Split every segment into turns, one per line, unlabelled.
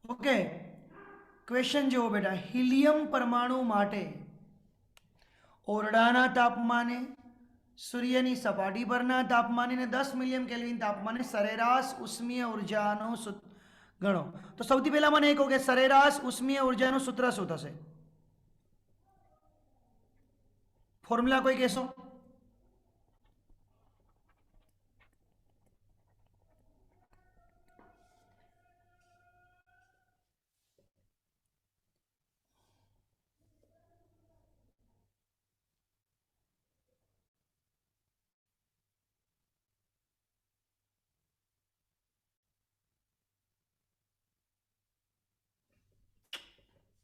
Okay, question जो बेटा, helium परमाणु माटे ओरडाना तापमाने, सूर्यनी सपाटी पરના તાપમાને ને 10 મિલિયન કેલ્વિન તાપમાને સરેરાશ ઉષ્મીય ઉર્જાનો ગણો. તો સૌથી પહેલા મને કહો કે સરેરાશ ઉષ્મીય ઉર્જાનું સૂત્ર શું થશે? ફોર્મ્યુલા કોઈ કહેશો?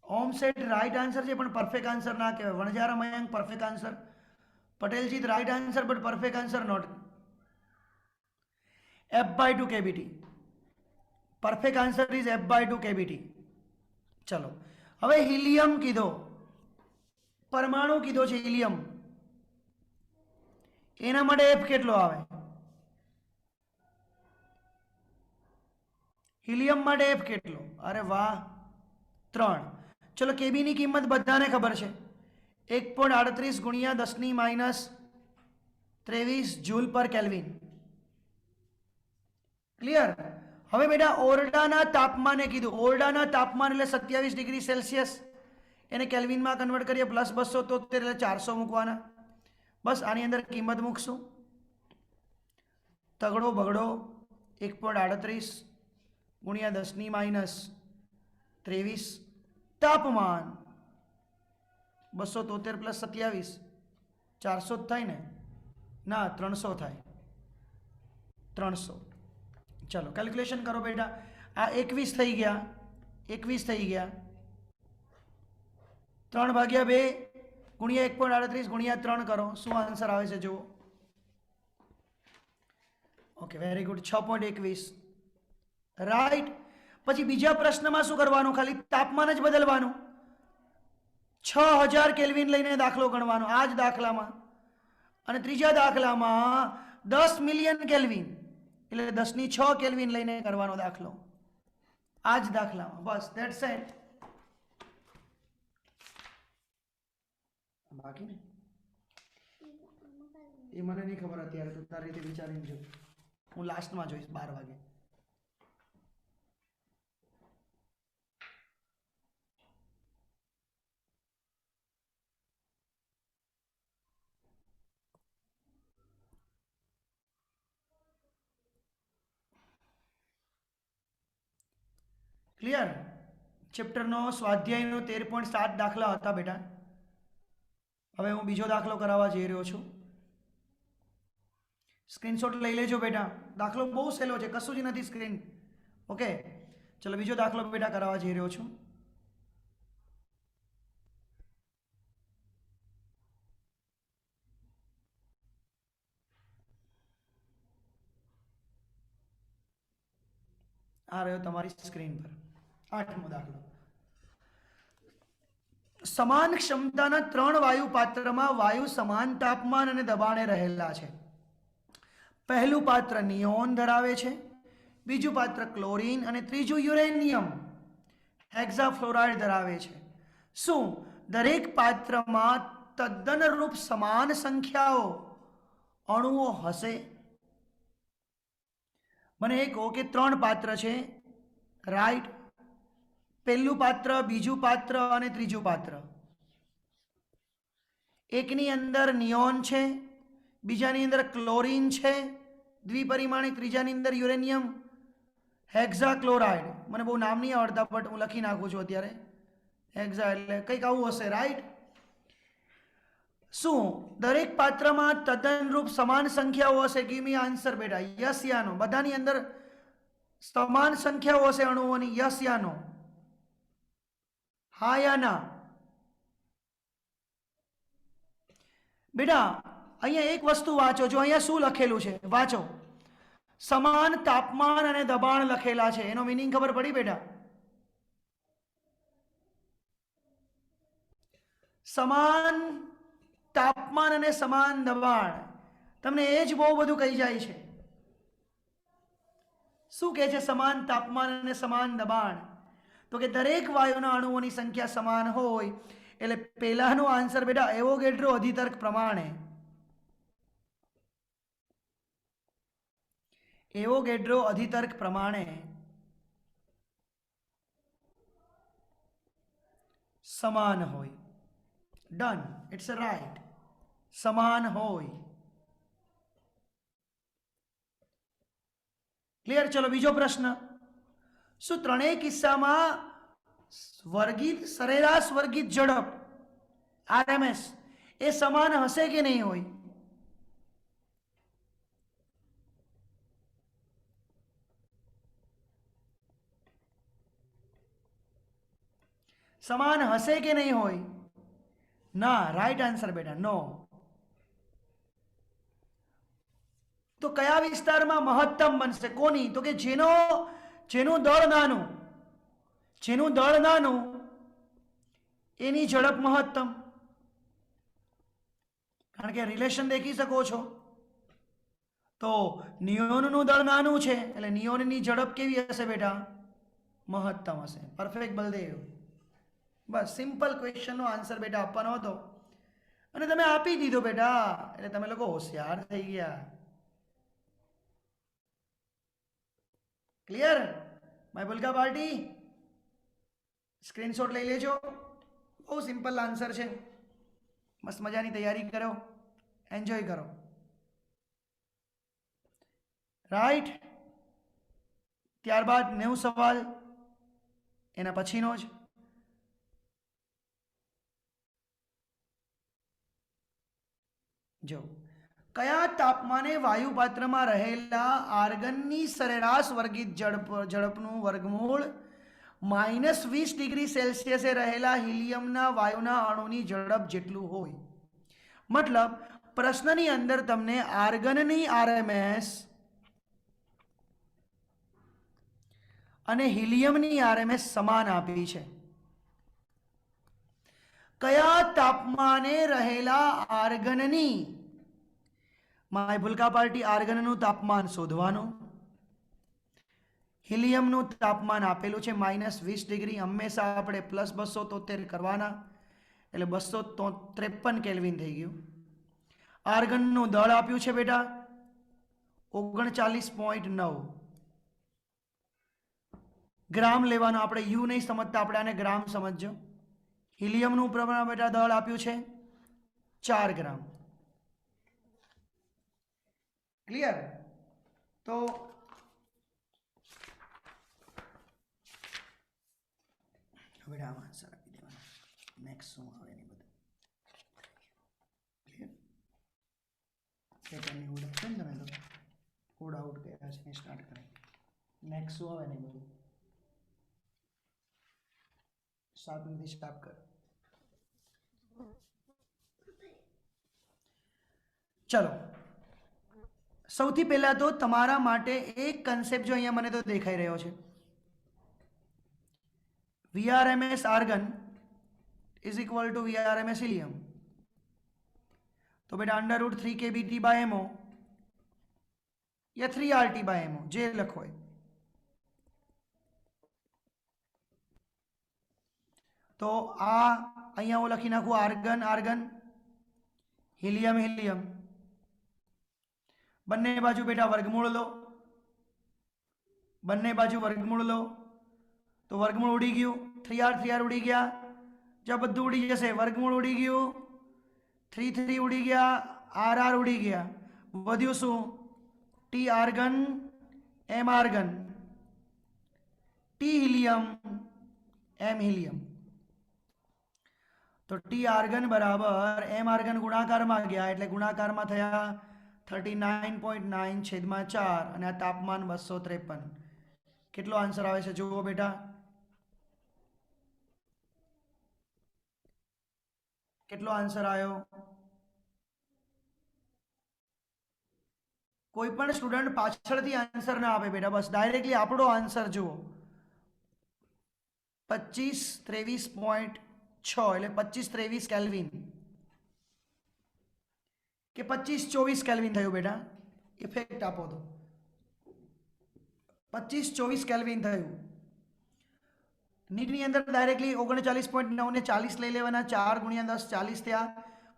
ઓમ સેટ રાઈટ આન્સર છે, પણ પરફેક્ટ આન્સર ના કહેવાય. Vanzara Mayank perfect answer, Patel Jeet right answer but perfect answer not. f/2 KBT, perfect answer is f/2 KBT. ચલો, હવે હિલિયમ કીધો, પરમાણુ કીધો છે હિલિયમ, એના માટે f કેટલો આવે? હિલિયમ માટે f કેટલો? અરે વાહ, 3. ચલો, કેબીની કિંમત બધાને ખબર છે, 1.38 ગુણ્યા 10⁻23 જૂલ પર કેલ્વિન. ક્લિયર? હવે બેટા ઓરડાના તાપમાને કીધું, ઓરડાના તાપમાન એટલે 27 ડિગ્રી સેલ્સિયસ, એને કેલ્વિનમાં કન્વર્ટ કરીએ +273 એટલે 400 મૂકવાના. બસ આની અંદર કિંમત મૂકશું. તગડો બગડો 1.38 ગુણ્યા 10⁻23 તાપમાન 273 + 27 400 જ થાય ને? ના, 300 થાય, 300. ચલો કેલ્ક્યુલેશન કરો બેટા. આ 21 થઈ ગયા, 21 થઈ ગયા. 3/2 ગુણ્યા 1.38 ગુણ્યા 3 કરો, શું આન્સર આવે છે જુઓ. Okay, very good, 6.21 right. પછી બીજા પ્રશ્નમાં શું કરવાનું? ખાલી તાપમાન જ બદલવાનું. 6000 કેલ્વિન લઈને દાખલો ગણવાનો આ જ દાખલામાં, અને ત્રીજા દાખલામાં 10 મિલિયન કેલ્વિન એટલે 10⁶ કેલ્વિન લઈને કરવાનો દાખલો આ જ દાખલામાં. બસ ધેટ્સ ઇટ. બાકી ને એ મને નહીં ખબર અત્યારે, તો તારી રીતે વિચારીને જો, હું લાસ્ટમાં જોઈશ 12 વાગે. ક્લિયર? ચેપ્ટરનો સ્વાધ્યાયનો 13.7 દાખલા હતા બેટા. હવે હું બીજો દાખલો કરાવવા જઈ રહ્યો છું. સ્ક્રીનશોટ લઈ લેજો બેટા, દાખલો બહુ સહેલો છે, કશું જ નથી સ્ક્રીન. ઓકે, ચલો બીજો દાખલો બેટા કરાવવા જઈ રહ્યો છું. આ રહ્યો તમારી સ્ક્રીન પર 8મો દાખલો. સમાન ક્ષમતાના 3 વાયુ પાત્રમાં વાયુ સમાન તાપમાન અને દબાણે રહેલા છે. પહેલું પાત્ર નિયોન ધરાવે છે, બીજું પાત્ર ક્લોરીન અને ત્રીજું યુરેનિયમ હેક્ઝાફ્લોરાઇડ ધરાવે છે. શું દરેક પાત્રમાં તદ્દનરૂપ સમાન સંખ્યાઓ અણુઓ હશે? મને એ કહો કે 3 પાત્ર છે, રાઈટ? પહેલું પાત્ર, બીજું પાત્ર અને ત્રીજું પાત્ર. એકની અંદર નિયોન છે, બીજાની અંદર ક્લોરીન છે દ્વિપરિમાણિક, ત્રીજાની અંદર યુરેનિયમ હેક્ઝાક્લોરાઇડ. મને બહુ નામ નહીં આવડતા, બટ હું લખી નાખું છું અત્યારે. હેક્ઝા એટલે કંઈક આવું હશે, રાઈટ? શું દરેક પાત્રમાં તદ્દનરૂપ સમાન સંખ્યાઓ હશે? ગીવ મી આન્સર બેટા. યસ યા નો? બધાની અંદર સમાન સંખ્યાઓ હશે અણુઓની? યસ યા નો? હા યા ના? બેટા અહીંયા એક વસ્તુ વાંચો, જો અહીંયા શું લખેલું છે વાંચો. સમાન તાપમાન અને દબાણ લખેલા છે, એનો મીનિંગ ખબર પડી બેટા? સમાન તાપમાન અને સમાન દબાણ, તમને એ જ બહુ બધું કહી જાય છે. શું કહે છે? સમાન તાપમાન અને સમાન દબાણ. તો કે દરેક વાયુના અણુઓની સંખ્યા સમાન હોય એટલે પહેલાનો આન્સર બેટા એવોગેડ્રો અધિતર્ક પ્રમાણે એવોગેડ્રો અધિતર્ક પ્રમાણે સમાન હોય. Done, it's right. સમાન હોય. ક્લિયર? ચલો બીજો પ્રશ્ન. શું ત્રણેય કિસ્સામાં વર્ગિત સરેરાશ વર્ગિત ઝડપ આરએમએસ એ સમાન હશે કે નહીં હોય? સમાન હશે કે નહીં હોય? ના. રાઈટ આન્સર બેટા નો. તો કયા વિસ્તારમાં મહત્તમ બનશે? કોની? તો કે જેનું દળ નાનું એની ઝડપ મહત્તમ. કારણ કે રિલેશન દેખી શકો છો. તો નિયોનનું દળ નાનું છે એટલે નિયોનની ઝડપ કેવી હશે બેટા? મહત્તમ હશે. પરફેક્ટ બલદેવ. બસ સિમ્પલ ક્વેશ્ચનનો આન્સર બેટા આપવાનો હતો અને તમે આપી દીધો બેટા એટલે તમે લોકો હોશિયાર થઈ ગયા. ક્લિયર? માય ભૂલકા પાર્ટી સ્ક્રીનશોટ લઈ લેજો. બહુ સિમ્પલ આન્સર છે. મસ્ત મજાની તૈયારી કરો, એન્જોય કરો. રાઈટ? ત્યારબાદ 90 સવાલ એના પછીનો જ. જો કયા તાપમાને વાયુ પાત્રમાં રહેલા આર્ગનની સરેરાશ વર્ગિત ઝડપનું વર્ગમૂળ -20 ડિગ્રી સેલ્સિયસે રહેલા હિલિયમના વાયુના અણુની ઝડપ જેટલું હોય? મતલબ પ્રશ્નની અંદર તમને આર્ગનની આરએમએસ અને હિલિયમની આરએમએસ સમાન આપી છે. કયા તાપમાને રહેલા આર્ગનની, માય ભૂલકા પાર્ટી આર્ગનનું તાપમાન શોધવાનું, હિલિયમનું તાપમાન આપેલું છે -20 ડિગ્રી. હંમેશા આપણે +273 કરવાના એટલે 253 કેલ્વિન થઈ ગયું. આર્ગનનું દળ આપ્યું છે બેટા 39.9 ગ્રામ લેવાનું. આપણે યુ નહીં સમજતા, આપણે આને ગ્રામ સમજજો. હિલિયમનું પ્રમાણ બેટા દળ આપ્યું છે 4 ગ્રામ. ક્લિયર? તો હવે આમ આન્સર આપી દેવાનો. નેક્સ્ટ શું આવે ને બધું ક્લિયર? સેકન્ડની ઉડ આપશે ને તમે લોકો ઉડ આઉટ કર્યા છે સ્ટાર્ટ કરી. નેક્સ્ટ શું આવે ને બધું શાર્પનિંગથી સ્ટાર્ટ કર. ચલો સૌથી પહેલા તો તમારા માટે એક કન્સેપ્ટ જો અહીંયા મને તો દેખાઈ રહ્યો છે. VRMS argon is equal two VRMS helium. તો બેટા √3 kBT/mo या 3 RT/mo જે લખો હોય. તો આ અહીંયા હું લખી નાખું આર્ગન આર્ગન, હિલિયમ હિલિયમ. બંને બાજુ બેટા વર્ગમૂળ લો, બંને બાજુ વર્ગમૂળ લો. તો વર્ગમૂળ ઉડી ગયું, 3R ઉડી ગયા. જો બધું ઉડી જશે, વર્ગમૂળ ઉડી ગયું, 3 ઉડી ગયા, RR ઉડી ગયા. વધ્યું શું? T argon M argon, T helium M helium. તો T આર્ગન બરાબર M આર્ગન ગુણાકારમાં ગયા એટલે ગુણાકારમાં થયા 39.9/4 અને આ તાપમાન 253. કેટલો આન્સર આવે છે જુઓ બેટા? કેટલો આન્સર આવ્યો? કોઈ પણ સ્ટુડન્ટ પાછળથી આન્સર ના આપે બેટા, બસ ડાયરેક્ટલી આપણો આન્સર જુઓ. 2523.6 એટલે 2523 કેલ્વિન કે 2524 કેલ્વિન થયું બેટા. ઇફેક્ટ આપો તો 2524 કેલ્વિન થયું. નીટની અંદર ડાયરેક્ટલી 39.9 ને 40 લઈ લેવાના, 4 ગુણ્યા 10 40 થયા,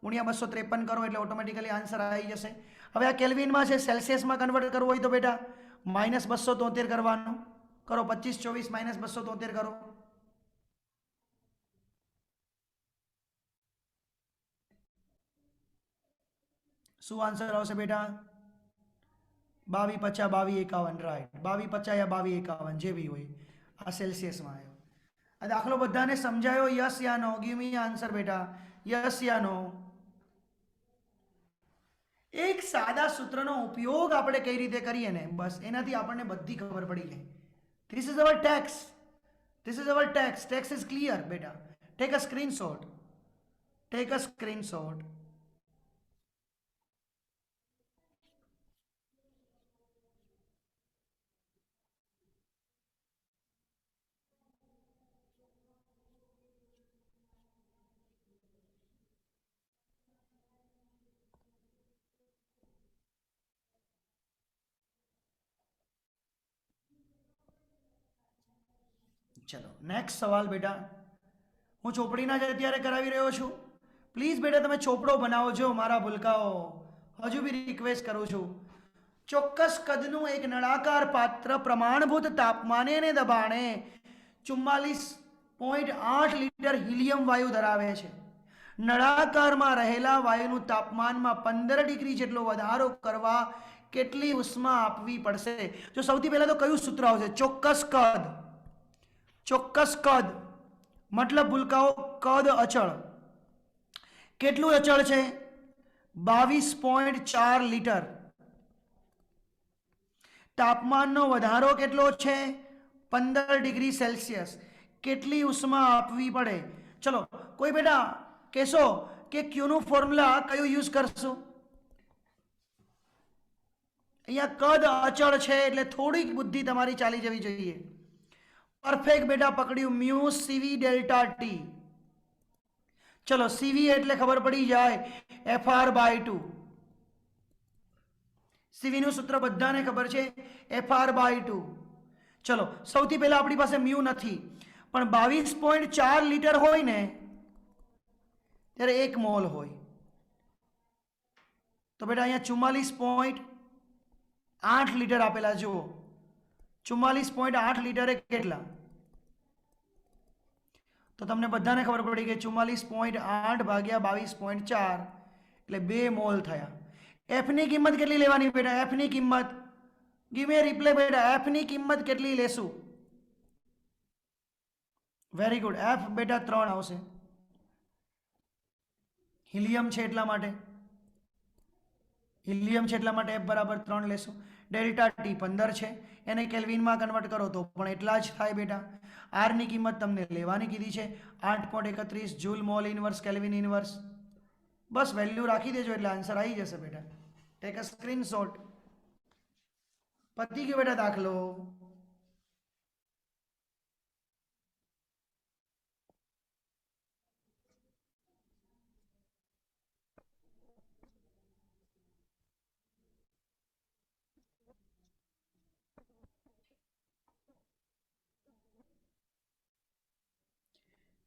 ગુણ્યા 253 કરો એટલે ઓટોમેટિકલી આન્સર આવી જશે. હવે આ કેલ્વિનમાં છે, સેલ્સિયસમાં કન્વર્ટ કરવું હોય તો બેટા -273 કરવાનું. કરો 25 24 -273 કરો. શું આન્સર આવશે બેટા? 22 50 22 51, રાઈટ. 22 50 યા 22 51 જે બી હોય. આ સેલ્સિયસમાં આવ્યો. આ દાખલો બધાને સમજાયો? યસ યા નો? ગીવ મી આન્સર બેટા. યસ યા નો? એક સાદા સૂત્રનો ઉપયોગ આપણે કઈ રીતે કરીએ ને, બસ એનાથી આપણને બધી ખબર પડી જાય. This is our text. This is our text. Text is clear બેટા. Take a screenshot. Take a screenshot. ચલો નેક્સ્ટ સવાલ બેટા. હું ચોપડીના જ અત્યારે કરાવી રહ્યો છું. પ્લીઝ બેટા તમે ચોપડો બનાવજો મારા ભૂલકાઓ. હજુ બી રિક્વેસ્ટ કરું છું. ચોક્કસ કદનું એક નળાકાર પાત્ર પ્રમાણભૂત તાપમાને અને દબાણે 44.8 લિટર હિલિયમ વાયુ ધરાવે છે. નળાકારમાં રહેલા વાયુનું તાપમાનમાં 15 ડિગ્રી જેટલો વધારો કરવા કેટલી ઉષ્મા આપવી પડશે? જો સૌથી પહેલા તો કયું સૂત્ર આવશે? ચોક્કસ કદ. ચોક્કસ કદ મતલબ ભૂલકાઓ કદ અચળ. કેટલું અચળ છે? 22.4 લિટર. તાપમાનનો વધારો કેટલો છે? 15 ડિગ્રી સેલ્સિયસ. કેટલી ઉષ્મા આપવી પડે? ચલો કોઈ બેટા કહેશો કે ક્યુનું ફોર્મ્યુલા કયું યુઝ કરશું? અહીંયા કદ અચળ છે એટલે થોડીક બુદ્ધિ તમારી ચાલી જવી જોઈએ. પરફેક્ટ બેટા પકડ્યું. મ્યુ સીવી ડેલ્ટા ટી. ચલો સીવી એટલે ખબર પડી જાય FR/2. સીવીનું સૂત્ર બધાને ખબર છે FR/2. ચલો સૌથી પહેલા આપણી પાસે મ્યુ નથી, પણ 22.4 લિટર હોય ને ત્યારે 1 મોલ હોય. તો બેટા અહીંયા 44.8 લિટર આપેલા જુઓ. 44.8 લિટર એ કેટલા? તો તમને બધાને ખબર પડી કે 44.8 ભાગ્યા 22.4 એટલે 2 મોલ થયા. એફ ની કિંમત કેટલી લેવાની બેટા? એફ ની કિંમત ગીવ મી રિપ્લે બેટા. એફ ની કિંમત કેટલી લેશું? Very good. એફ બેટા 3 આવશે. હિલિયમ છે એટલા માટે. હિલિયમ છે એટલા માટે એફ બરાબર 3 લેશું. ડેલ્ટા ટી 15 છે, એને કેલ્વિનમાં કન્વર્ટ કરો તો પણ એટલા જ થાય બેટા. આર ની કિંમત તમને લેવાની કીધી છે 8.31 joule mole inverse kelvin inverse. બસ વેલ્યુ રાખી દેજો એટલે આન્સર આવી જશે બેટા. Take a screenshot. પતી ગયો બેટા દાખલો.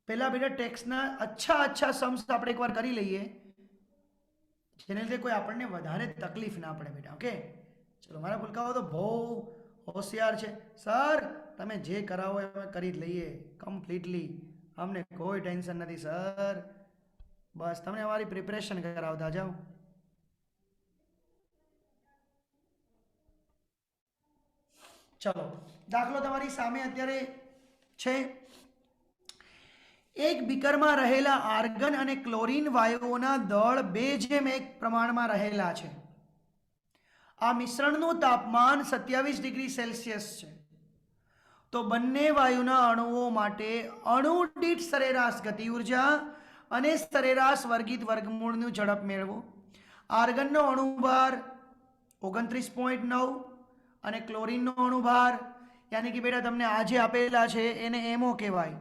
પહેલા બેટા ટેક્સના અચ્છા સમ્સ આપણે એકવાર કરી લઈએ, જેને લીધે કોઈ આપણને વધારે તકલીફ ના પડે બેટા. ઓકે ચલો મારા ભૂલકાઓ તો બહુ હોશિયાર છે. સર તમે જે કરાવો એ અમે કરી જ લઈએ કમ્પ્લીટલી. અમને કોઈ ટેન્શન નથી સર. બસ તમને અમારી પ્રિપરેશન કરાવતા જાઓ. ચલો દાખલો તમારી સામે અત્યારે છે. એક બીકરમાં રહેલા આર્ગન અને ક્લોરીન વાયુઓના દળ 2:1 પ્રમાણમાં રહેલા છે. આ મિશ્રણનું તાપમાન 27 ડિગ્રી સેલ્સિયસ છે. તો બંને વાયુના અણુઓ માટે અણુ દીઠ સરેરાશ ગતિ ઉર્જા અને સરેરાશ વર્ગિત વર્ગમૂળનું ઝડપ મેળવો. આર્ગનનો અણુભાર 29.9 અને ક્લોરીનનો અણુભાર યાની કે બેટા તમને આજે આપેલા છે એને એમઓ કહેવાય.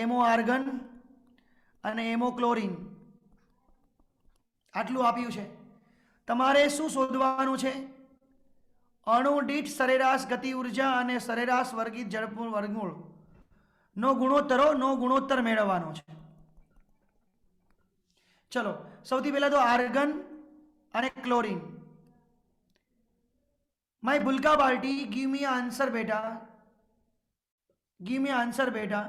એમો આર્ગન અને એમો ક્લોરીન આટલું આપ્યું છે. તમારે શું શોધવાનું છે? અણુ દીઠ સરેરાશ ગતિ ઉર્જા અને સરેરાશ વર્ગિત ઝડપ વર્ગમૂળ નો ગુણોત્તરો નો ગુણોત્તર મેળવવાનો છે. ચલો સૌથી પહેલા તો આર્ગન અને ક્લોરીન. માય ભૂલકા બાલ્ટી ગીવ મી આન્સર બેટા, ગીવ મી આન્સર બેટા,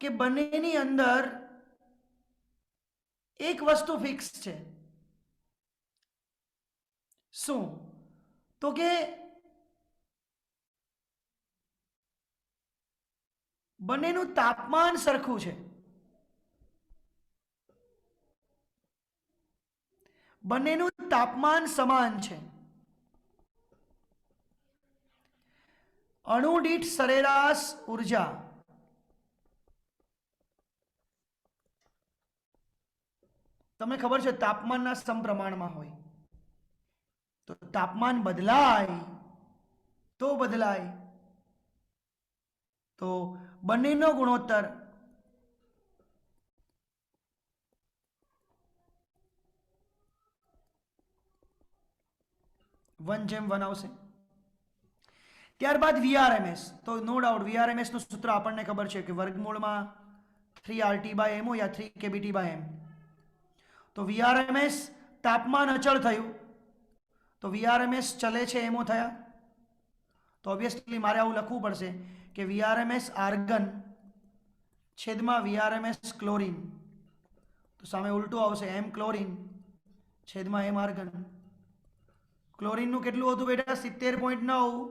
કે બંનેની અંદર એક વસ્તુ ફિક્સ છે. શું? તો કે બંનેનું તાપમાન સરખું છે. બંનેનું તાપમાન સમાન છે. અણુ દીઠ સરેરાશ ઉર્જા તમને ખબર છે તાપમાનના સમપ્રમાણમાં હોય. તો તાપમાન બદલાય તો બદલાય તો બંનેનો ગુણોત્તર વન જેમ વન આવશે. ત્યારબાદ વીઆરએમએસ. તો નો ડાઉટ વીઆરએમએસ નું સૂત્ર આપણને ખબર છે કે વર્ગમૂળમાં 3RT/m યા 3kBT/m. તો વીઆરએમએસ તાપમાન અચળ થયું તો વીઆરએમએસ ચલે છે એમો થયા. તો ઓબ્વિયસલી મારે આવું લખવું પડશે કે વીઆરએમએસ આર્ગન છેદમાં વીઆરએમએસ ક્લોરીન. તો સામે ઉલટું આવશે એમ ક્લોરીન છેદમાં એમ આર્ગન. ક્લોરીનનું કેટલું હતું બેટા? 70.9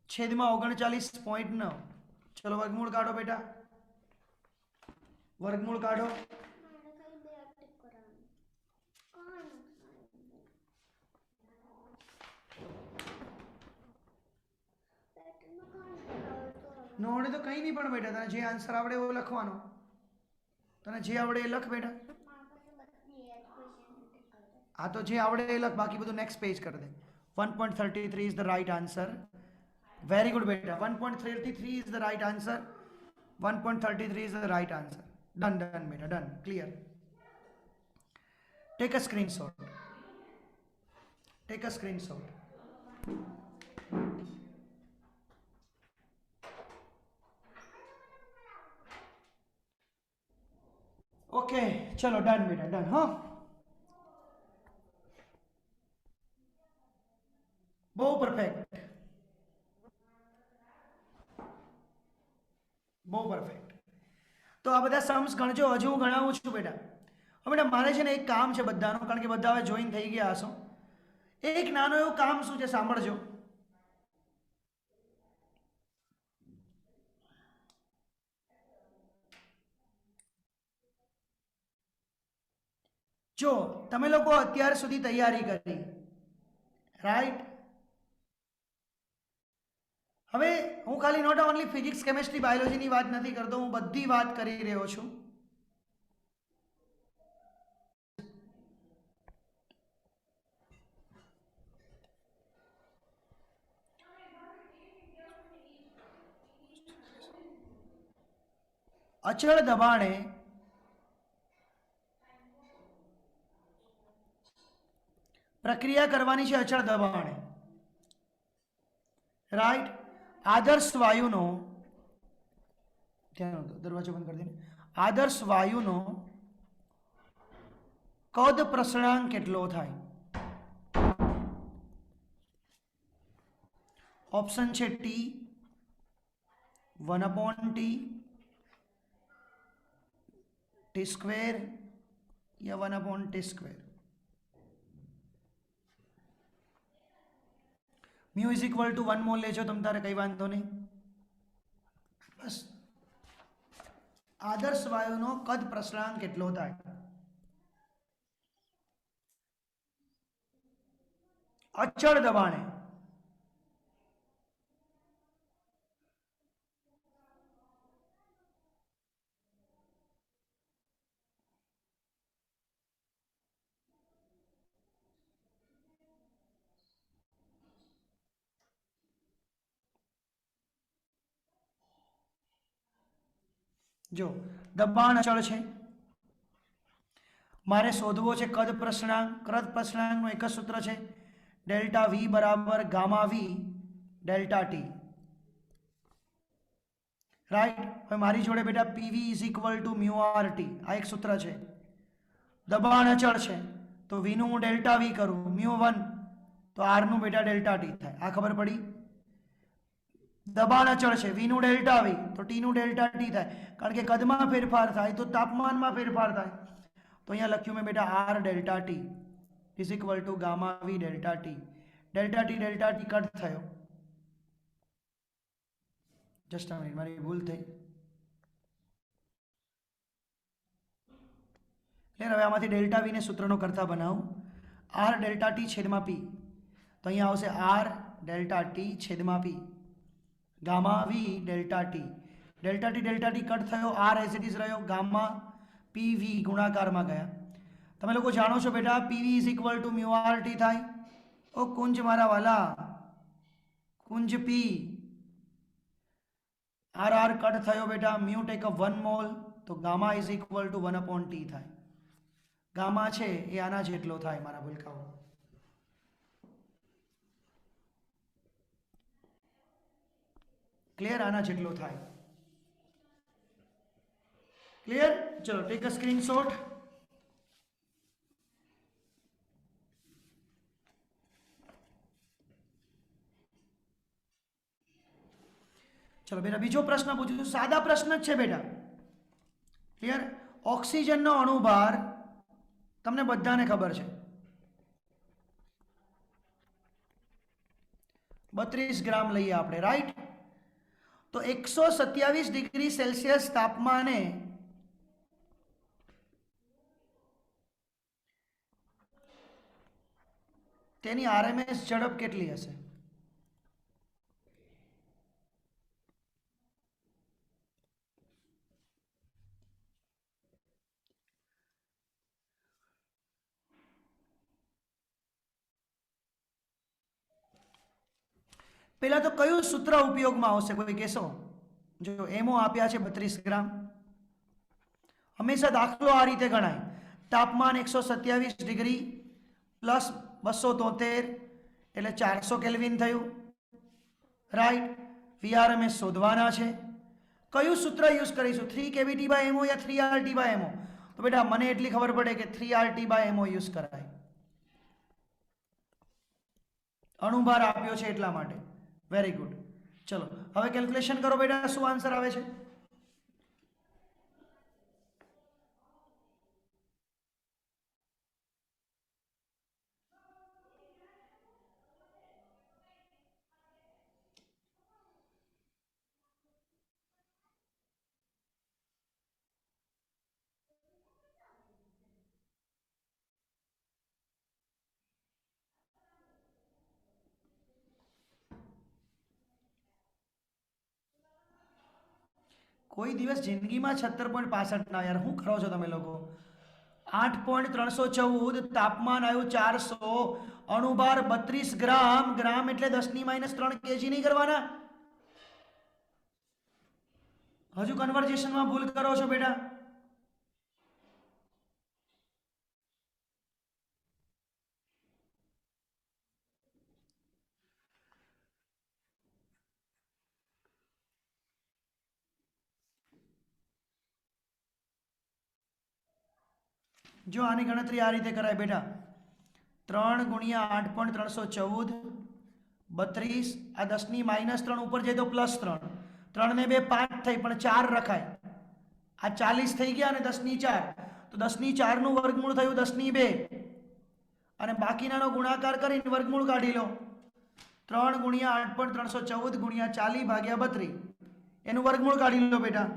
છેદમાં 39.9. ચલો વર્ગમૂળ કાઢો બેટા, વર્ગમૂળ કાઢો. નો આવડે તો કંઈ નહીં પણ બેટા, તને જે આન્સર આવડે એવો લખવાનો. તને જે આવડે એ લખ બેટા. હા તો જે આવડે એ લખ, બાકી બધું નેક્સ્ટ પેજ કરી દે. 1.33 is the right answer. Very good બેટા. 1.33 is the right answer. 1.33 is the right answer. Done બેટા, done. Clear. Take a screenshot. Take a screenshot. Okay ચલો ડન બેટા, ડન. હા બહુ પરફેક્ટ, બહુ પરફેક્ટ. તો આ બધા સમ્સ ગણજો. હજુ હું ગણાવું છું બેટા. હવે બેટા મારે છે ને એક કામ છે બધાનું, કારણ કે બધા હવે જોઈન થઈ ગયા હશો. એક નાનું એવું કામ શું છે સાંભળજો. જો તમે લોકો અત્યાર સુધી તૈયારી કરી, રાઈટ? હવે હું ખાલી નોટ ઓનલી ફિઝિક્સ કેમેસ્ટ્રી બાયોલોજીની વાત નથી કરતો, હું બધી વાત કરી રહ્યો છું. અચળ દબાણે પ્રક્રિયા કરવાની છે. અચળ દબાણે, રાઈટ? આદર્શ વાયુનો, દરવાજો બંધ કરી દે. આદર્શ વાયુનો કદ પ્રસરણાંક કેટલો થાય? ઓપ્શન છે ટી, 1/t, t² या 1/t². Mu is equal to 1 mole लेजो तम तारे कई वांधो नहीं. बस आदर्श वायुનો કદ પ્રસરણાંક કેટલો થાય? અચળ દબાણે. જો દબાણ અચળ છે, મારે શોધવો છે કદ પ્રસણાંકનું એક જ સૂત્ર છે, ડેલ્ટા વી બરાબર gamma V delta T, right. હવે મારી જોડે બેટા PV is equal to mu R T, આ એક સૂત્ર છે. દબાણ અચળ છે તો વીનું હું ડેલ્ટા વી કરું મ્યુ વન, તો આરનું બેટા ડેલ્ટા ટી થાય. આ ખબર પડી. દબાણ અચળ છે વીનું ડેલ્ટા વી તો ટીનું ડેલ્ટા ટી થાય, કારણ કે કદમાં ફેરફાર થાય તો તાપમાનમાં ફેરફાર થાય. તો અહીંયા લખ્યું મેં બેટા R delta T is equal to gamma V delta T. Delta T cut થયો. જસ્ટ અ મિનિટ, મારી ભૂલ થઈ. હવે આમાંથી ડેલ્ટા વીને સૂત્રનો કરતા બનાવું. આર ડેલ્ટા ટી છેદમાં પી, તો અહીંયા આવશે આર ડેલ્ટા ટી છેદમાં P gamma V delta T. Delta T cut થયો, આર એઝ ઇટ ઇઝ રહ્યો, ગામા પી વી ગુણાકારમાં ગયા. તમે લોકો જાણો છો બેટા PV is equal to mu R T થાય. ઓ કુંજ મારા વાલા, Kunj P, R R cut થયો બેટા, મ્યુ ટેક અપ 1 મોલ, તો gamma is equal to 1 upon T થાય. ગામા છે એ આના જેટલો થાય મારા ભૂલકાઓ. ક્લિયર? આના જેટલો થાય. ક્લિયર? ચલો ટેક અ સ્ક્રીનશોટ. ચલો બેટા બીજો પ્રશ્ન પૂછું છું, સાદા પ્રશ્ન જ છે બેટા. ક્લિયર? ઓક્સિજનનો અણુભાર તમને બધાને ખબર છે 32 ગ્રામ લઈએ આપણે, રાઈટ. તો 127 ડિગ્રી સેલ્સિયસ તાપમાને તેની આરએમએસ ઝડપ કેટલી હશે? પહેલા તો કયું સૂત્ર ઉપયોગમાં આવશે કોઈ કહેશો? જો એમઓ આપ્યા છે 32 ગ્રામ. હંમેશા દાખલો આ રીતે ગણાય, તાપમાન 127 ડિગ્રી પ્લસ 273 એટલે 400 કેલ્વિન થયું, રાઈટ. વીઆરએમએસ શોધવાના છે. કયું સૂત્ર યુઝ કરીશું, 3 કેવીટી બાય એમઓ યા 3 આરટી બાય એમઓ? તો બેટા મને એટલી ખબર પડે કે 3 આરટી બાય એમઓ યુઝ કરાય. અણુભાર આપ્યો છે એટલા માટે. Very good. ચલો હવે કેલ્ક્યુલેશન કરો બેટા, શું આન્સર આવે છે? કોઈ દિવસ જિંદગીમાં 76.65 ના યાર, શું કરો છો તમે લોકો? 8.314, તાપમાન આવ્યું 400, અણુભાર 32 ગ્રામ. ગ્રામ એટલે 10⁻³ કેજી નહીં કરવાના. હજુ કન્વર્ઝેશનમાં ભૂલ કરો છો બેટા. જો આની ગણતરી આ રીતે કરાય બેટા, 3 ગુણ્યા 8.314, 32, આ 10⁻³ ઉપર જાય તો +3, 3 ને 2 5 થઈ પણ 4 રખાય. આ 40 થઈ ગયા અને 10⁻4, તો 10⁻4 નું વર્ગમૂળ થયું 10⁻2, અને બાકીનાનો ગુણાકાર કરીને વર્ગમૂળ કાઢી લો. 3 ગુણ્યા 8.314 ગુણ્યા 40 ભાગ્યા 32, એનું વર્ગમૂળ કાઢી લો બેટા.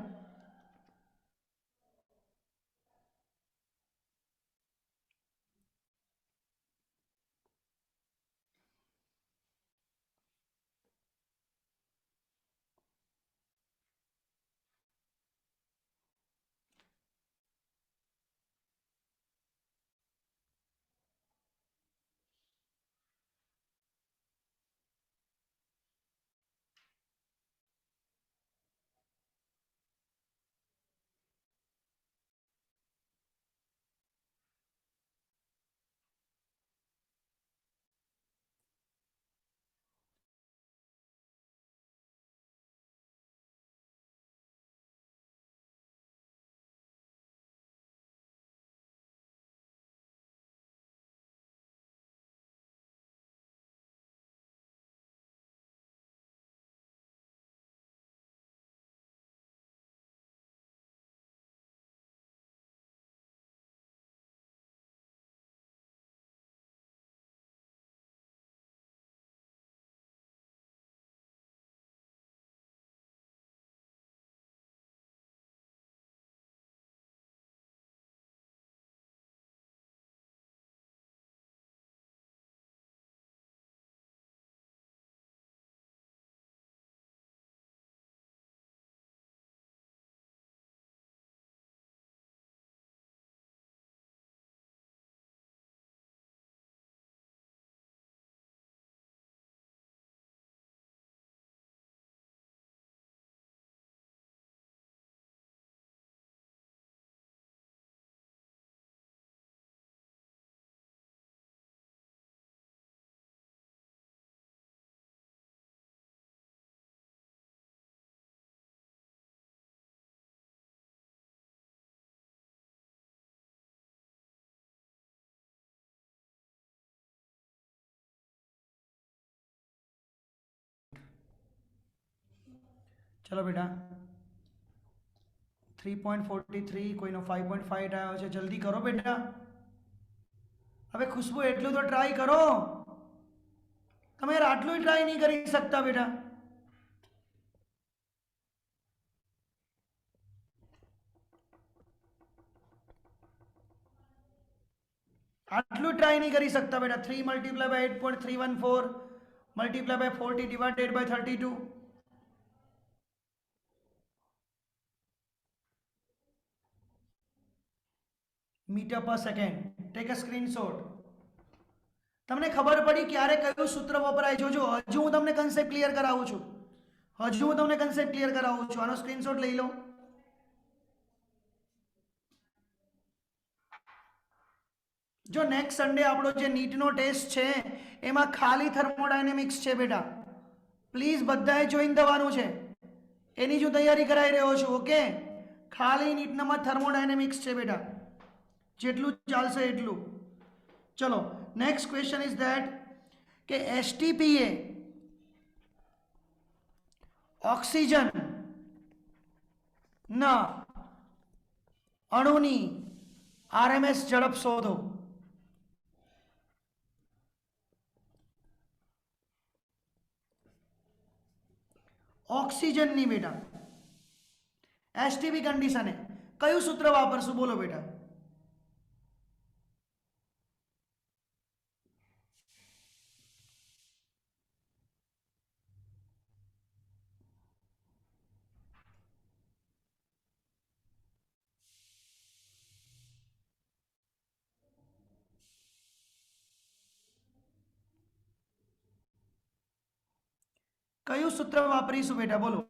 ચલો બેટા 3.43 કોઈનો 5.5 આવ્યો છે, જલ્દી કરો બેટા. હવે ખુશ્બુ એટલું તો ટ્રાય કરો, તમે યાર આટલું ટ્રાય નહીં કરી શકતા બેટા. આટલું ટ્રાય નહીં કરી શકતા બેટા. 3 multiply by 8.314 multiply by 40 divided by 32 metre પર સેકન્ડ. Take a screenshot. તમને ખબર પડી ક્યારે કયું સૂત્ર વપરાય? જોજો, હજુ હું તમને કન્સેપ્ટ ક્લિયર કરાવું છું. આનો સ્ક્રીનશોટ લઈ લો. જો નેક્સ્ટ સન્ડે આપણો જે નીટનો ટેસ્ટ છે એમાં ખાલી થર્મોડાયનેમિક્સ છે બેટા. પ્લીઝ બધાએ જોઈન થવાનું છે, એની જ હું તૈયારી કરાવી રહ્યો છું. ઓકે, ખાલી નીટનામાં થર્મોડાયનેમિક્સ છે બેટા, જેટલું ચાલશે એટલું. ચલો, નેક્સ્ટ ક્વેશ્ચન ઇઝ ધેટ કે એસટીપી એ ઓક્સિજન ના અણુની આરએમએસ ઝડપ શોધો. ઓક્સિજનની બેટા એસટીપી કન્ડિશને કયું સૂત્ર વાપરશું? બોલો બેટા. કયું સૂત્ર વાપરીશું બેટા? બોલો.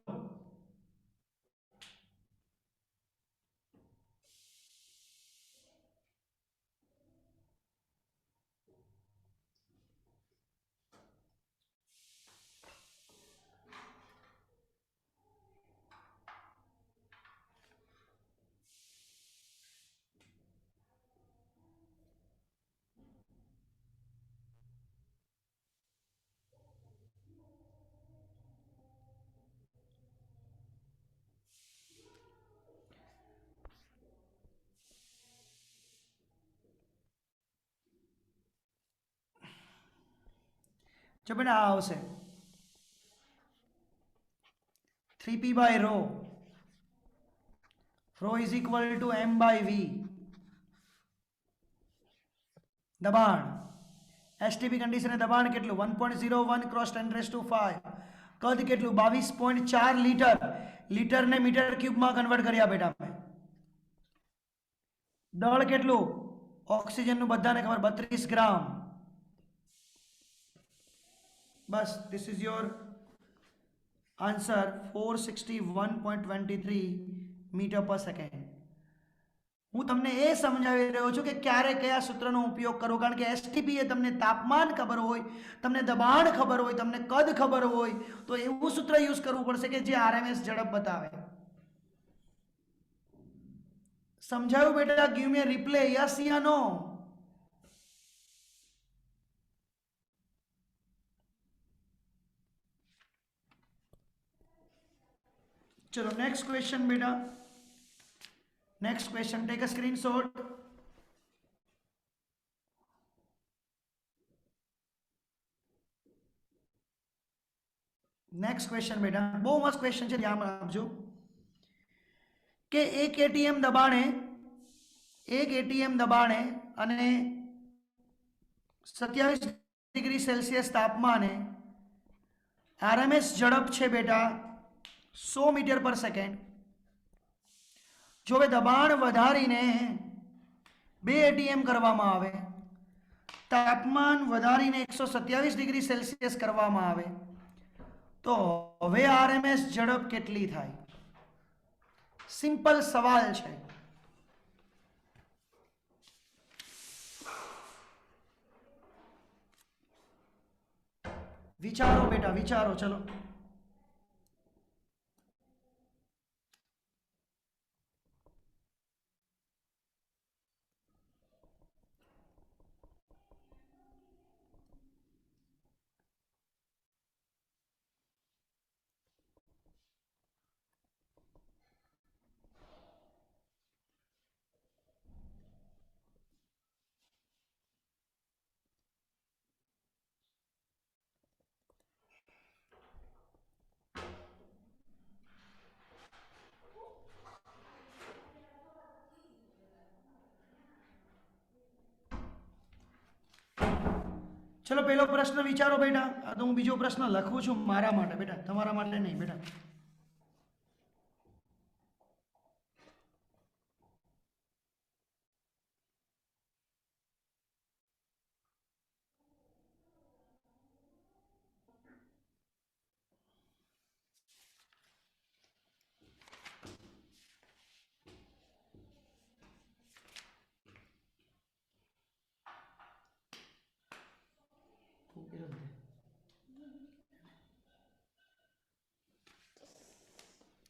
જો બેટા આ આવશે 3p by rho. Rho is equal to m by v. દબાણ એસટીપી કન્ડિશને દબાણ કેટલું? 1.01 ક્રોસ 10⁵. કદ કેટલું? 22.4 લીટર. લીટરને મીટર ક્યુબમાં કન્વર્ટ કર્યા બેટા મેં. દળ કેટલું? ઓક્સિજનનું બધાને ખબર 32 ગ્રામ. બસ, this is your answer. 461.23 metre પર સેકન્ડ. હું તમને એ સમજાવી રહ્યો છું કે ક્યારે કયા સૂત્રનો ઉપયોગ કરવો, કારણ કે એસટીપી એ તમને તાપમાન ખબર હોય, તમને દબાણ ખબર હોય, તમને કદ ખબર હોય, તો એવું સૂત્ર યુઝ કરવું પડશે કે જે આરએમએસ ઝડપ બતાવે. સમજાયું બેટા? ગીવ મી રિપ્લે, યસ યા નો? चलो नेक्स्ट क्वेश्चन बेटा. Next question, take a screenshot. Next question बेटा बहुत मस्त क्वेश्चन है, ध्यान आपजो कि एक एटीएम दबाणे अने 27 डिग्री सेल्सियस तापमाने आरएमएस झड़प है बेटा 100 मीटर पर सेकंड. जो दबाण वधारीने 2 एटीएम करवामां आवे, तापमान वधारीने 127 डिग्री सेल्सियस करवामां आवे, तो हवे आरएमएस झड़प केटली थाय? सिंपल सवाल है. विचारो बेटा, विचारो. चलो चलो पहलो प्रश्न विचारो बेटा। आ तो हूँ बीजो प्रश्न लखू छू मारा माटे बेटा, तमारा माटे नहीं बेटा।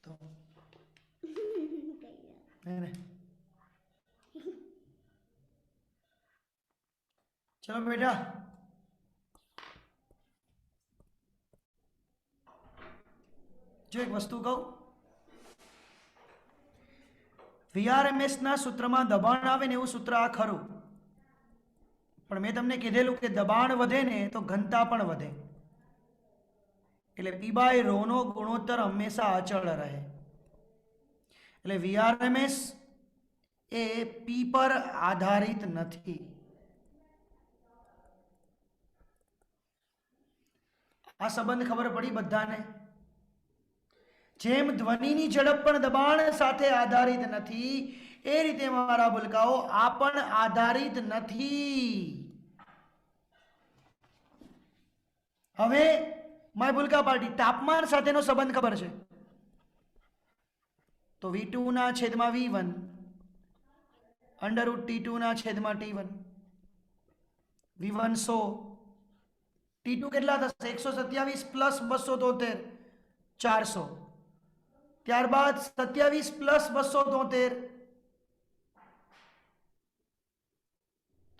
तो नहीं। चलो बेटा, जो एक वस्तु कहूं, VRMS ना सूत्र में दबाण आवे ने एवं सूत्र आ खरू, पण मैं तमने कीधेलुं के दबाण वधे ने तो घनता पण वधे, એટલે P બાય રો નો ગુણોત્તર હંમેશા અચળ રહે। એટલે VRMS એ P પર આધારિત નથી। આ સંબંધ ખબર પડી બધાને? જેમ ધ્વનિની ઝડપ પણ દબાણ સાથે આધારિત નથી, એ રીતે મારા ભૂલકાઓ આ પણ આધારિત નથી। હવે માય ભૂલકા પાર્ટી તાપમાન સાથેનો સંબંધ ખબર છે તો V2 ના છેદમાં V1 √ T2 ના છેદમાં T1, V1 100, T2 કેટલા થશે 127 + 273 400, ત્યારબાદ 27 + 273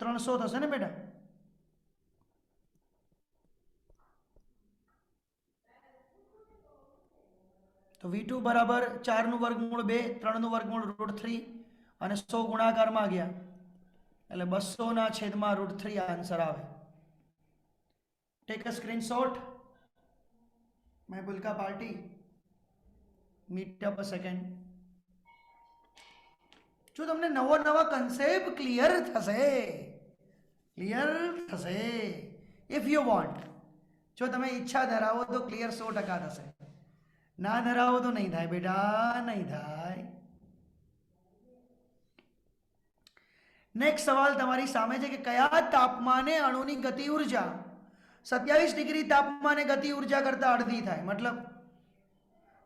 300 થશે ને બેટા। तो V2 बराबर 4 નું વર્ગમૂળ 2, 3 નું વર્ગમૂળ √3 અને 100 ગુણાકારમાં ગયા એટલે 200 ના છેદમાં √3 આન્સર આવે। ટેક અ સ્ક્રીનશોટ માય ભૂલકા party, meet up a second. જો તમને નવા કન્સેપ્ટ ક્લિયર થશે ઇફ યુ વોન્ટ, જો તમે ઈચ્છા ધરાવો તો ક્લિયર 100% થશે, ना धरावो तो नहीं थाय बेटा, नहीं थाय। नेक्स्ट सवाल तमारी सामे छे कि कया तापमाने अणुनी गति ऊर्जा 27 डिग्री तापमाने गति ऊर्जा करता अर्धी थाय। मतलब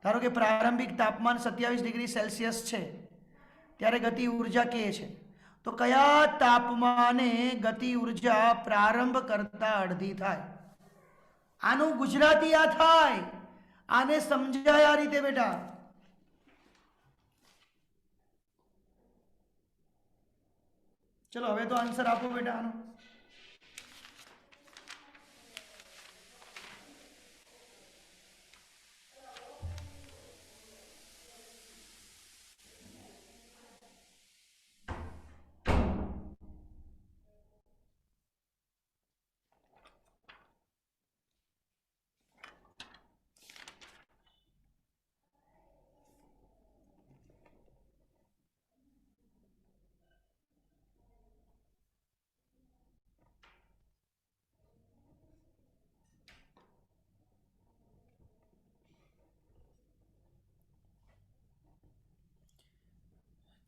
धारो के प्रारंभिक तापमान 27 डिग्री सेल्सियस छे त्यारे गति ऊर्जा के छे, तो कया तापमाने गति ऊर्जा प्रारंभ करता अर्धी थाय। आनु गुजराती आ थाय, आने समझाया आ रीते बेटा। चलो हवे तो आंसर आपो बेटा आनो।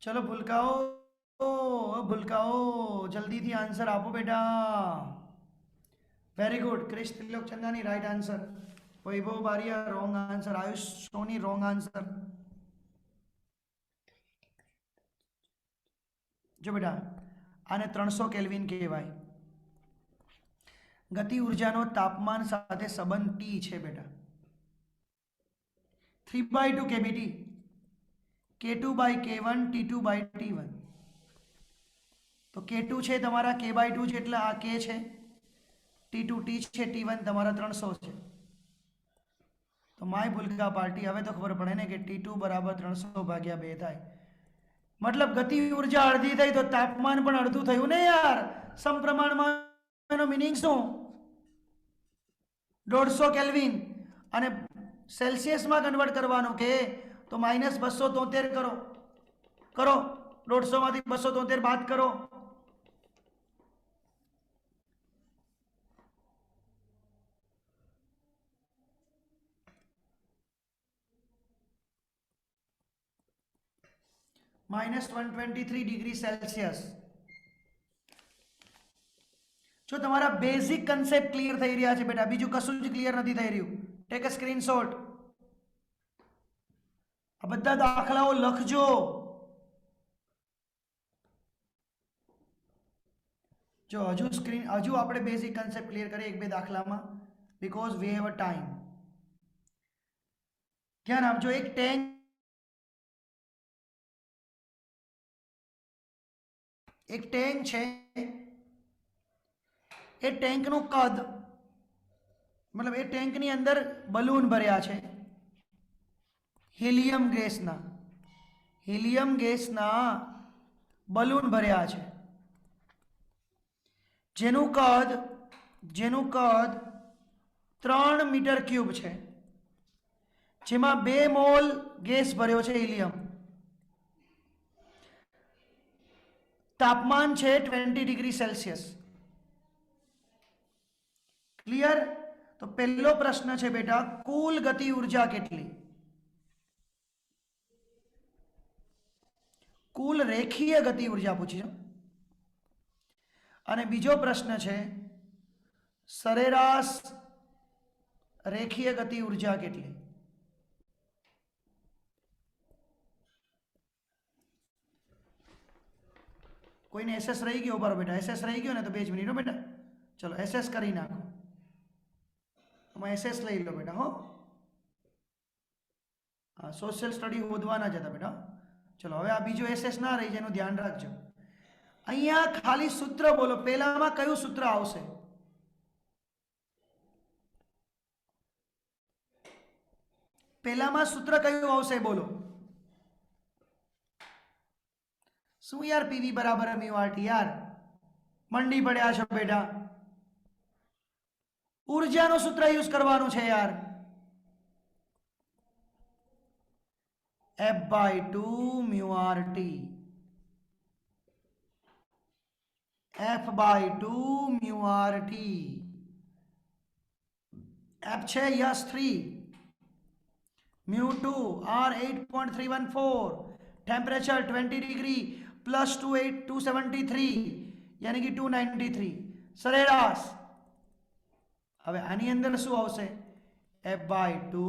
चलो भूलकाओ जल्दी थी आंसर आपो बेटा। Very good, Krish Trilok Chandani right answer, Vaibhav Bariya wrong answer, Ayush Soni wrong answer. जो बेटा आने 300 केल्विन कहेवाय। गति ऊर्जानो तापमान साथे संबंध T छे बेटा, 3/2 kBT, K2/K1 T2/T1। तो K2 છે તમારા K/2 જેટલા, આ K છે, T2 T છે, T1 તમારા 300 છે। તો માય ભૂલકા પાર્ટી હવે તો ખબર પડે ને કે T2 બરાબર 300/2 થાય। मतलब गति ऊर्जा अर्धी थई तो तापमान पण अर्धुं थयुं ने यार। समप्रमाणमां एनो मीनिंग शुं 150 केल्विन અને सेल्सियस में कन्वर्ट करवानुं के तो -273 करो 150 मांथी 273 बाद करो -123 ડિગ્રી સેલ્સિયસ. જો તમારા બેઝિક કન્સેપ્ટ ક્લિયર થઈ રહ્યા છે બેટા, બીજું કશું જ ક્લિયર નથી થઈ રહ્યું, ટેક અ સ્ક્રીનશોટ. આ બધા દાખલાઓ લખજો. જો હજુ આપણે બેઝિક કન્સેપ્ટ ક્લિયર કરીએ એક બે દાખલામાં, because we have a time. ધ્યાન આપજો. એક ટેન્ક છે. એ ટેન્કનું કદ, મતલબ એ ટેન્કની અંદર બલૂન ભર્યા છે હિલિયમ ગેસના બલૂન ભર્યા છે, જેનું કદ 3 મીટર ક્યુબ છે, જેમાં 2 મોલ ગેસ ભર્યો છે હિલિયમ. તાપમાન છે 20 ડિગ્રી સેલ્સિયસ. ક્લિયર? તો પહેલો પ્રશ્ન છે બેટા, કુલ ગતિ ઉર્જા કેટલી? કુલ રેખીય ગતિ ઉર્જા પૂછી છે. અને બીજો પ્રશ્ન છે, સરેરાશ રેખીય ગતિ ઉર્જા કેટલી? કોઈને એસએસ રહી ગયો? બરાબર બેટા, એસએસ રહી ગયો ને તો 2 મિનિટ હો બેટા. ચલો એસએસ કરી નાખો. આમાં એસએસ લઈ લો બેટા. હો, હા, સોશિયલ સ્ટડી શોધવાના જ હતા બેટા. ચલો હવે આ બીજો એસએસ ના રહી જાય એનું ધ્યાન રાખજો. અહીંયા ખાલી સૂત્ર બોલો. પહેલામાં કયું સૂત્ર આવશે? પહેલામાં સૂત્ર કયું આવશે બોલો? શું યાર, પીવી બરાબર મ્યુ આરટી? યાર મંડી પડ્યા છો બેટા. ઉર્જાનું સૂત્ર યુઝ કરવાનું છે યાર. F/2 mu RT. F/2 mu RT. F છે yes 3, mu 2 R 8.314, temperature 20 degree plus 273 यानी कि 293. સરેરાશ. હવે આની અંદર શું આવશે? F/2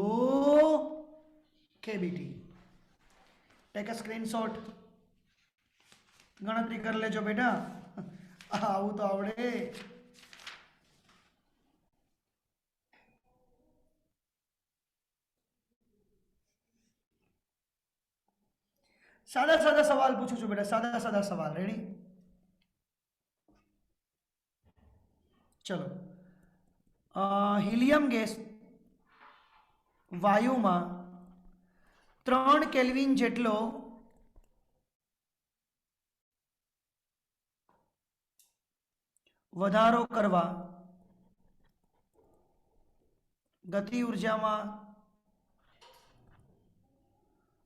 kBT. Tech a screenshot. ગણતરી કરી લેજો બેટા. આવું તો આવડે. સાદા સાદા સવાલ પૂછું છું બેટા, સાદા સાદા સવાલ. રેડી? ચલો. હિલિયમ ગેસ વાયુમાં 3 કેલ્વિન જેટલો વધારો કરવા ગતિ ઉર્જામાં,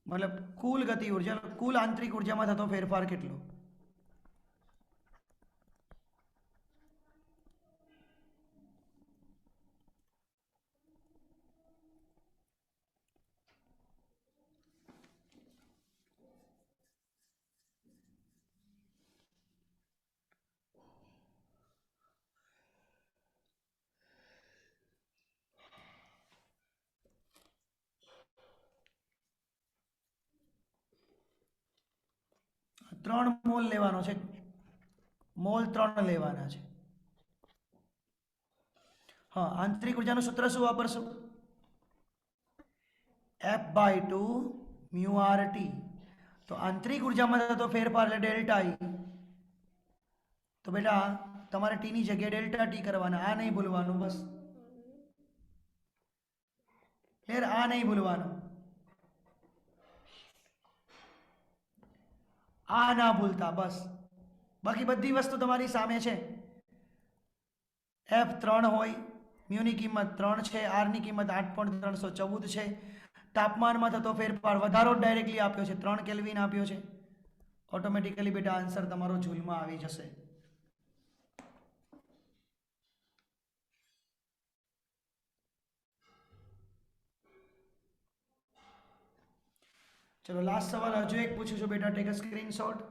મતલબ કુલ ગતિ ઉર્જા, કુલ આંતરિક ઉર્જામાં થતો ફેરફાર કેટલો? ત્રણ મોલ લેવાનો છે. મોલ 3 લેવાના છે. હા, આંતરિક ઉર્જાનું સૂત્ર શું વાપરશું? F/2 mu RT. તો આંતરિક ઉર્જામાં થતો ફેરફાર એટલે ડેલ્ટા ઈ. તો બેટા તમારે ટી ની જગ્યાએ ડેલ્ટા ટી કરવાના. આ નહીં ભૂલવાનું બસ. ફેર આ નહીં ભૂલવાનું. આ ના ભૂલતા બસ. બાકી બધી વસ્તુ તમારી સામે છે. F3 હોય, મ્યુની કિંમત 3 છે, આરની કિંમત 8.314 છે. તાપમાનમાં થતો ફેરફાર વધારો ડાયરેક્ટલી આપ્યો છે, 3 કેલ્વિન આપ્યો છે. ઓટોમેટિકલી બેટા આન્સર તમારો ઝૂલમાં આવી જશે. चलो लास्ट सवाल हजू एक पूछू छो बेटा, टेक अ स्क्रीनशॉट।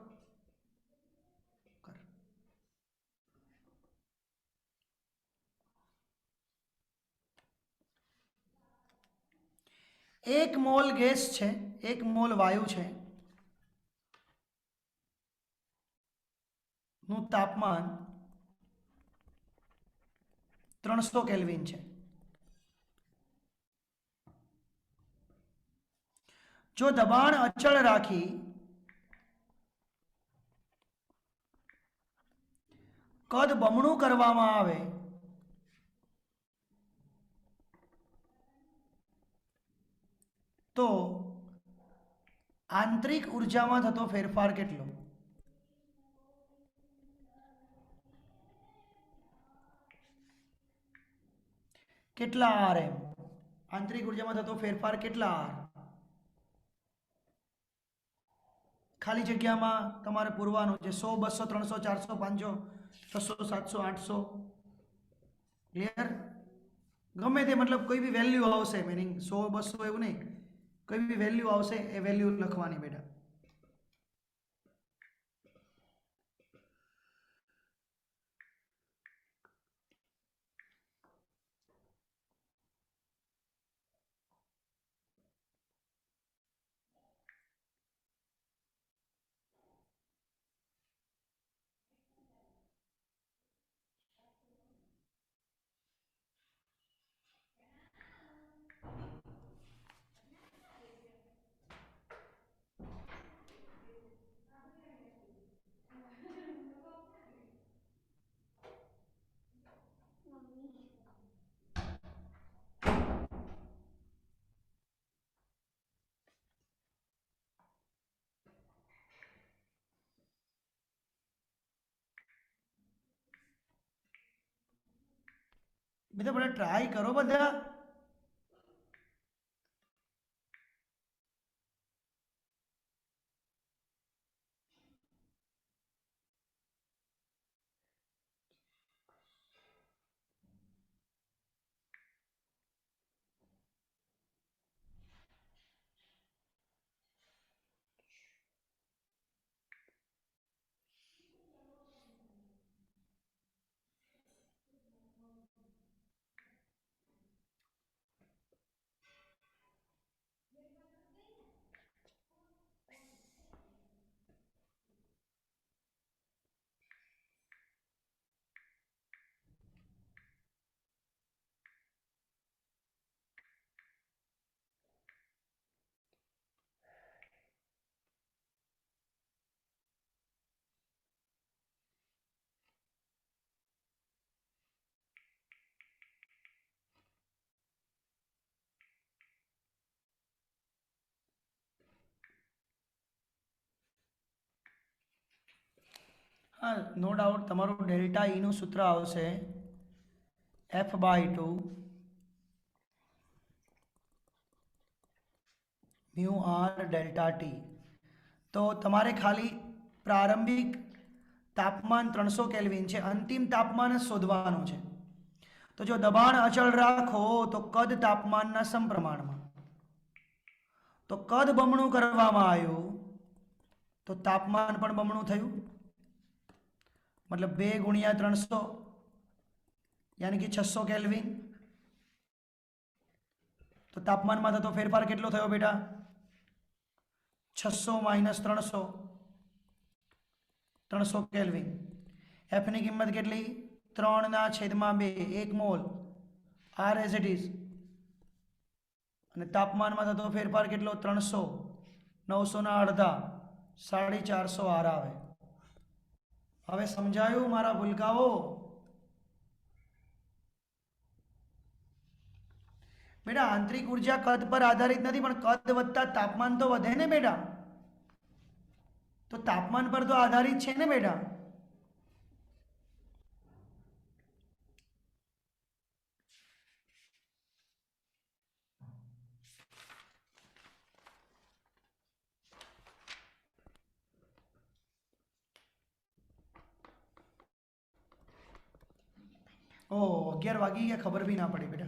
एक मोल गैस છે, એક મોલ વાયુ છે નું તાપમાન 300 કેલ્વિન છે। જો દબાણ અચળ રાખી કદ બમણું કરવામાં આવે તો આંતરિક ઉર્જામાં થતો ફેરફાર કેટલો? કેટલા RM? આંતરિક ઉર્જામાં થતો ફેરફાર કેટલા R? ખાલી જગ્યામાં તમારે પૂરવાનું છે 100 200 300 400 500 600 700 800 ક્લિયર? ગમે તે मतलब कोई भी वैल्यू આવશે, मीनिंग 100 200 એવું નહીં, कोई भी वैल्यू આવશે એ वैल्यू લખવાની બેટા। बेटा बड़ा ट्राई करो બધા। हाँ नो डाउट તમારું ડેલ્ટા E નું સૂત્ર આવશે F/2 mu R delta T। तो તમારે ખાલી પ્રારંભિક તાપમાન 300 કેલ્વિન છે, અંતિમ તાપમાન જ શોધવાનું છે। તો જો દબાણ અચળ રાખો તો કદ તાપમાનના સમપ્રમાણમાં, તો કદ બમણું કરવામાં આવ્યું તો તાપમાન પણ બમણું થયું, मतलब 2 × 300 यानी कि 600 केल्विन। तो तापमान में थतो फेरफार केटलो थयो बेटा? 600 - 300 300 केल्विन। एफ ની કિંમત કેટલી? 3/2 1 mole R as it is. અને તાપમાન માં થતો ફેરફાર કેટલો? 300 900 ના અડધા 450 R આવે। હવે સમજાયું મારા ભૂલકાઓ? बेटा आंतरिक ऊर्जा कद पर आधारित नहीं, पण कद વધતા तापमान तो વધે ने बेटा, तो तापमान पर तो आधारित है ने बेटा। ओ 11 वागी गया, खबर भी ना पड़ी बेटा।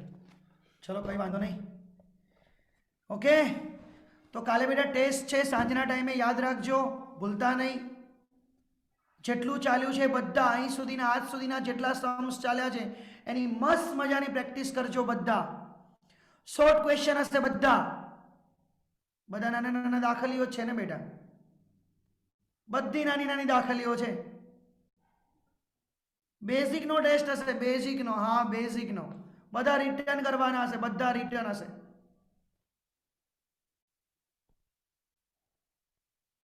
चलो कोई बात नहीं। ओके તો કાલે બેટા ટેસ્ટ છે, સાંજના ટાઈમે યાદ રાખજો, ભૂલતા નહીં. જેટલું ચાલ્યું છે બધા અહીં સુધીના, આજ સુધીના જેટલા સમ્સ ચાલ્યા છે એની મસ્ત મજાની પ્રેક્ટિસ કરજો બધા. શોર્ટ ક્વેશ્ચન હશે બધા. બધા નાના નાના દાખલીઓ છે ને બેટા, બધી નાની નાની દાખલીઓ છે. બેઝિકનો ટેસ્ટ હશે, બેઝિકનો, હા બેઝિકનો. બધા રિટર્ન કરવાના હશે, બધા રિટર્ન હશે.